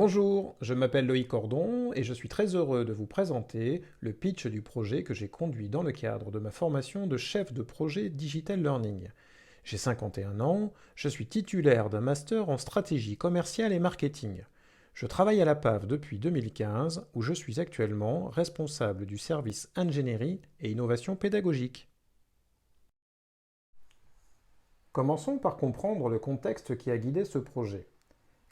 Bonjour, je m'appelle Loïc Cordon et je suis très heureux de vous présenter le pitch du projet que j'ai conduit dans le cadre de ma formation de chef de projet Digital Learning. J'ai 51 ans, je suis titulaire d'un master en stratégie commerciale et marketing. Je travaille à la PAV depuis 2015 où je suis actuellement responsable du service ingénierie et innovation pédagogique. Commençons par comprendre le contexte qui a guidé ce projet.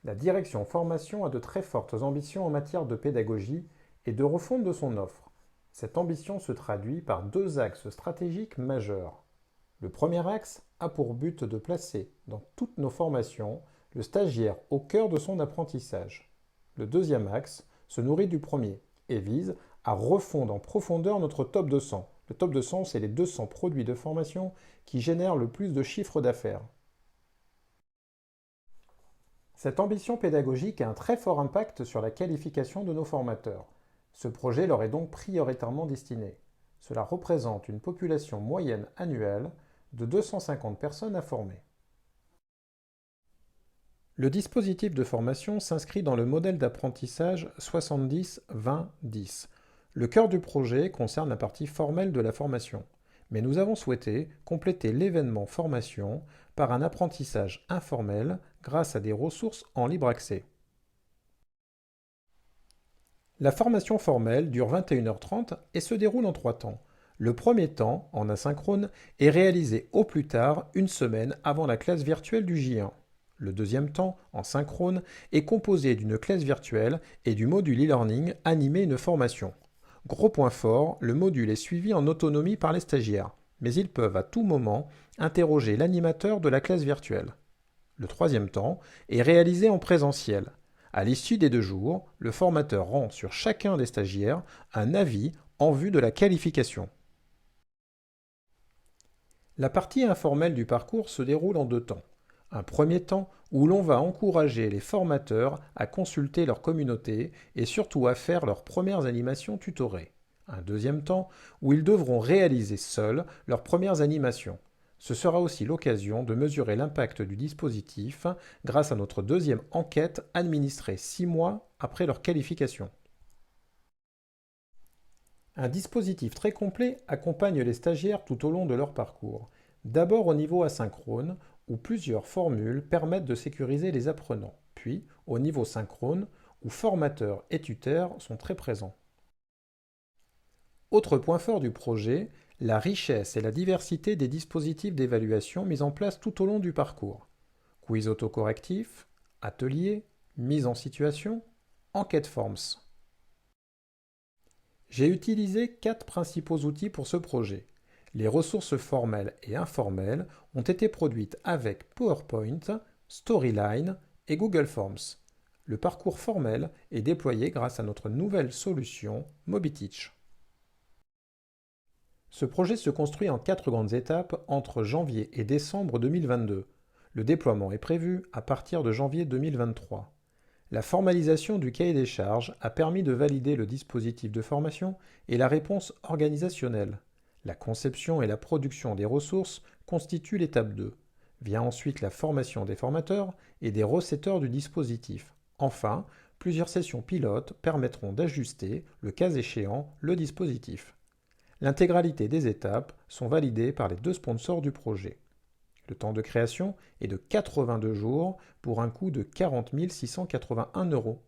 La direction formation a de très fortes ambitions en matière de pédagogie et de refonte de son offre. Cette ambition se traduit par deux axes stratégiques majeurs. Le premier axe a pour but de placer dans toutes nos formations le stagiaire au cœur de son apprentissage. Le deuxième axe se nourrit du premier et vise à refondre en profondeur notre top 200. Le top 200, c'est les 200 produits de formation qui génèrent le plus de chiffre d'affaires. Cette ambition pédagogique a un très fort impact sur la qualification de nos formateurs. Ce projet leur est donc prioritairement destiné. Cela représente une population moyenne annuelle de 250 personnes à former. Le dispositif de formation s'inscrit dans le modèle d'apprentissage 70-20-10. Le cœur du projet concerne la partie formelle de la formation, mais nous avons souhaité compléter l'événement formation par un apprentissage informel grâce à des ressources en libre accès. La formation formelle dure 21h30 et se déroule en 3 temps. Le premier temps, en asynchrone, est réalisé au plus tard une semaine avant la classe virtuelle du J1. Le deuxième temps, en synchrone, est composé d'une classe virtuelle et du module e-learning animé une formation. Gros point fort, le module est suivi en autonomie par les stagiaires, mais ils peuvent à tout moment interroger l'animateur de la classe virtuelle. Le troisième temps est réalisé en présentiel. À l'issue des 2 jours, le formateur rend sur chacun des stagiaires un avis en vue de la qualification. La partie informelle du parcours se déroule en 2 temps. Un premier temps où l'on va encourager les formateurs à consulter leur communauté et surtout à faire leurs premières animations tutorées. Un deuxième temps où ils devront réaliser seuls leurs premières animations. Ce sera aussi l'occasion de mesurer l'impact du dispositif grâce à notre deuxième enquête administrée 6 mois après leur qualification. Un dispositif très complet accompagne les stagiaires tout au long de leur parcours. D'abord au niveau asynchrone, où plusieurs formules permettent de sécuriser les apprenants, puis au niveau synchrone, où formateurs et tuteurs sont très présents. Autre point fort du projet, la richesse et la diversité des dispositifs d'évaluation mis en place tout au long du parcours. Quiz autocorrectif, atelier, mise en situation, enquête forms. J'ai utilisé 4 principaux outils pour ce projet. Les ressources formelles et informelles ont été produites avec PowerPoint, Storyline et Google Forms. Le parcours formel est déployé grâce à notre nouvelle solution MobiTeach. Ce projet se construit en 4 grandes étapes entre janvier et décembre 2022. Le déploiement est prévu à partir de janvier 2023. La formalisation du cahier des charges a permis de valider le dispositif de formation et la réponse organisationnelle. La conception et la production des ressources constituent l'étape 2. Vient ensuite la formation des formateurs et des receveurs du dispositif. Enfin, plusieurs sessions pilotes permettront d'ajuster, le cas échéant, le dispositif. L'intégralité des étapes sont validées par les 2 sponsors du projet. Le temps de création est de 82 jours pour un coût de 40 681 €.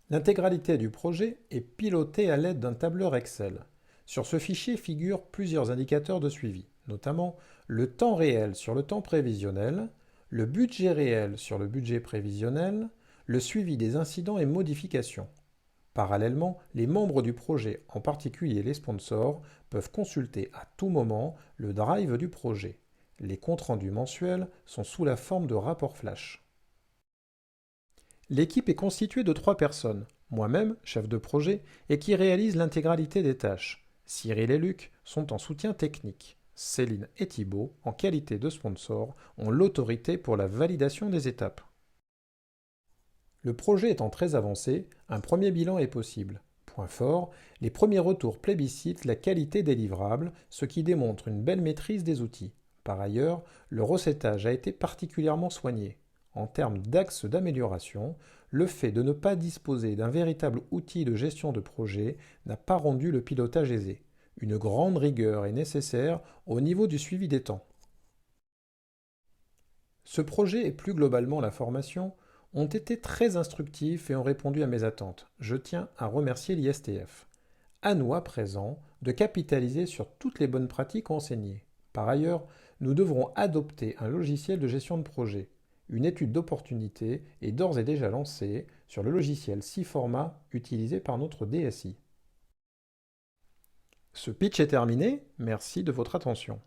L'intégralité du projet est pilotée à l'aide d'un tableur Excel. Sur ce fichier figurent plusieurs indicateurs de suivi, notamment le temps réel sur le temps prévisionnel, le budget réel sur le budget prévisionnel, le suivi des incidents et modifications. Parallèlement, les membres du projet, en particulier les sponsors, peuvent consulter à tout moment le drive du projet. Les comptes rendus mensuels sont sous la forme de rapports flash. L'équipe est constituée de 3 personnes, moi-même, chef de projet, et qui réalise l'intégralité des tâches. Cyril et Luc sont en soutien technique. Céline et Thibaut, en qualité de sponsors, ont l'autorité pour la validation des étapes. Le projet étant très avancé, un premier bilan est possible. Point fort, les premiers retours plébiscitent la qualité des livrables, ce qui démontre une belle maîtrise des outils. Par ailleurs, le recettage a été particulièrement soigné. en termes d'axes d'amélioration, le fait de ne pas disposer d'un véritable outil de gestion de projet n'a pas rendu le pilotage aisé. Une grande rigueur est nécessaire au niveau du suivi des temps. Ce projet et plus globalement la formation ont été très instructifs et ont répondu à mes attentes. Je tiens à remercier l'ISTF. À nous à présent de capitaliser sur toutes les bonnes pratiques enseignées. Par ailleurs, nous devrons adopter un logiciel de gestion de projet. Une étude d'opportunité est d'ores et déjà lancée sur le logiciel 6 format utilisé par notre DSI. Ce pitch est terminé, merci de votre attention.